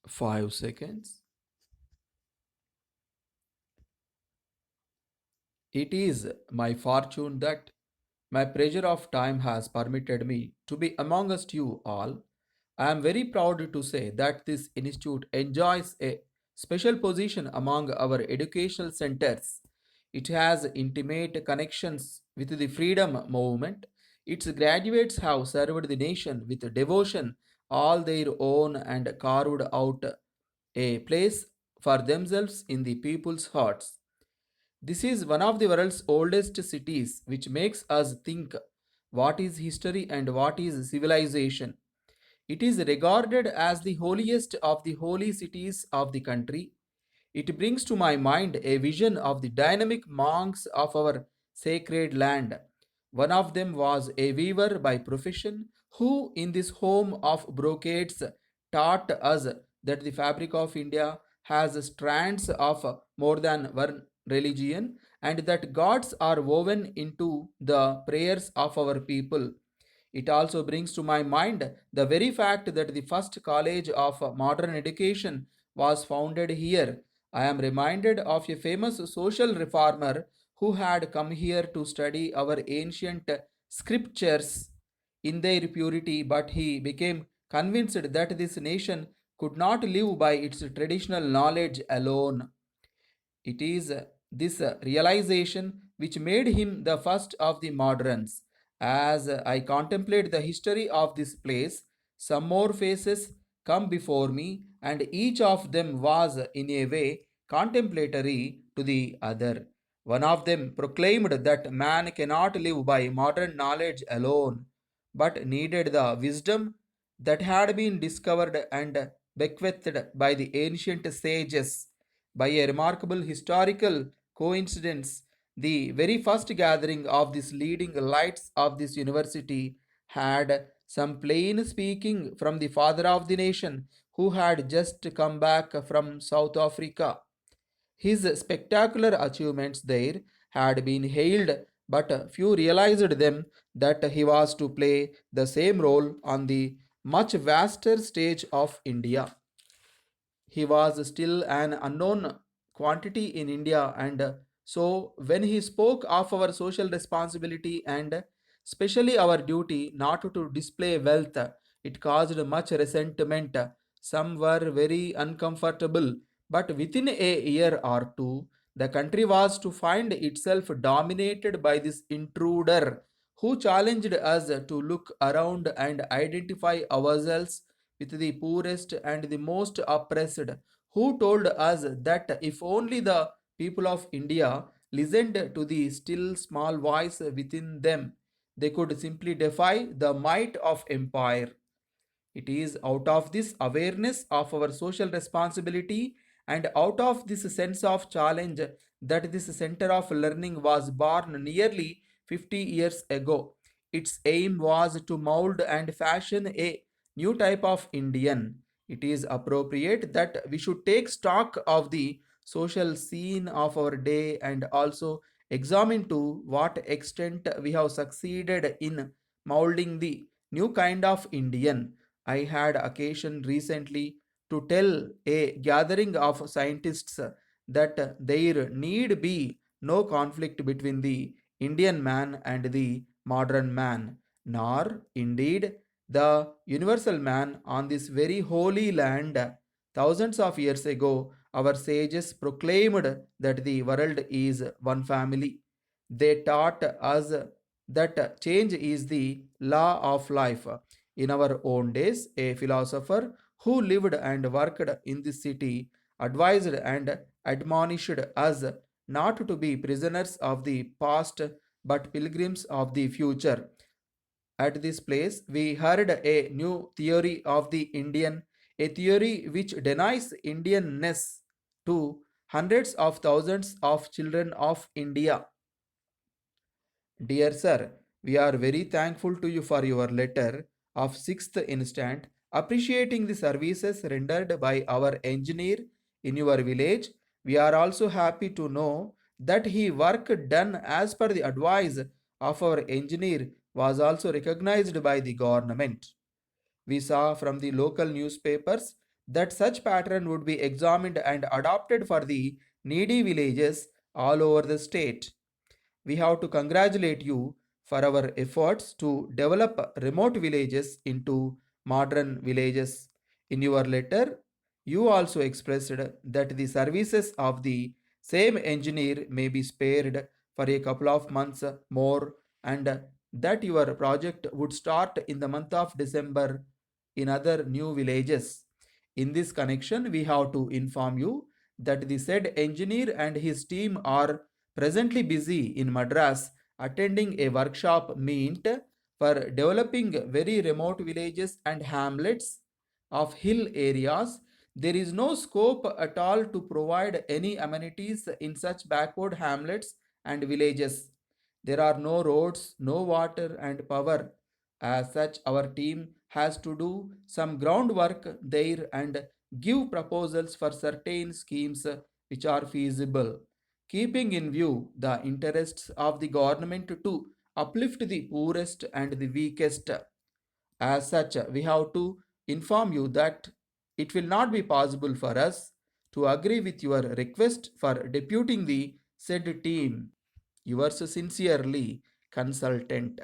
5 seconds. It is my fortune that my pressure of time has permitted me to be amongst you all. I am very proud to say that this institute enjoys a special position among our educational centers. It has intimate connections with the freedom movement. Its graduates have served the nation with devotion all their own and carved out a place for themselves in the people's hearts. This is one of the world's oldest cities, which makes us think what is history and what is civilization. It is regarded as the holiest of the holy cities of the country. It brings to my mind a vision of the dynamic monks of our sacred land. One of them was a weaver by profession, who, in this home of brocades, taught us that the fabric of India has strands of more than one religion and that gods are woven into the prayers of our people. It also brings to my mind the very fact that the first college of modern education was founded here. I am reminded of a famous social reformer who had come here to study our ancient scriptures in their purity, but he became convinced that this nation could not live by its traditional knowledge alone. It is this realization which made him the first of the moderns. As I contemplate the history of this place, some more faces come before me, and each of them was, in a way, contemplatory to the other. One of them proclaimed that man cannot live by modern knowledge alone, but needed the wisdom that had been discovered and bequeathed by the ancient sages. By a remarkable historical coincidence, the very first gathering of these leading lights of this university had some plain speaking from the father of the nation who had just come back from South Africa. His spectacular achievements there had been hailed, but few realized them that he was to play the same role on the much vaster stage of India. He was still an unknown quantity in India, and so when he spoke of our social responsibility and especially our duty not to display wealth, it caused much resentment. Some were very uncomfortable, but within a year or two, the country was to find itself dominated by this intruder who challenged us to look around and identify ourselves with the poorest and the most oppressed, who told us that if only the people of India listened to the still small voice within them, they could simply defy the might of empire. It is out of this awareness of our social responsibility and out of this sense of challenge that this center of learning was born nearly 50 years ago. Its aim was to mold and fashion a new type of Indian. It is appropriate that we should take stock of the social scene of our day and also examine to what extent we have succeeded in molding the new kind of Indian. I had occasion recently to tell a gathering of scientists that there need be no conflict between the Indian man and the modern man, nor indeed the universal man on this very holy land. Thousands of years ago, our sages proclaimed that the world is one family. They taught us that change is the law of life. In our own days, a philosopher who lived and worked in this city advised and admonished us not to be prisoners of the past but pilgrims of the future. At this place, we heard a new theory of the Indian, a theory which denies Indianness to hundreds of thousands of children of India. Dear sir, we are very thankful to you for your letter of 6th instant appreciating the services rendered by our engineer in your village. We are also happy to know that he work done as per the advice of our engineer was also recognized by the government. We saw from the local newspapers that such pattern would be examined and adopted for the needy villages all over the state. We have to congratulate you for our efforts to develop remote villages into modern villages. In your letter, you also expressed that the services of the same engineer may be spared for a couple of months more, and that your project would start in the month of December in other new villages. In this connection, we have to inform you that the said engineer and his team are presently busy in Madras attending a workshop meant for developing very remote villages and hamlets of hill areas. There is no scope at all to provide any amenities in such backward hamlets and villages. There are no roads, no water and power. As such, our team has to do some groundwork there and give proposals for certain schemes which are feasible, keeping in view the interests of the government to uplift the poorest and the weakest. As such, we have to inform you that it will not be possible for us to agree with your request for deputing the said team. Yours sincerely, consultant.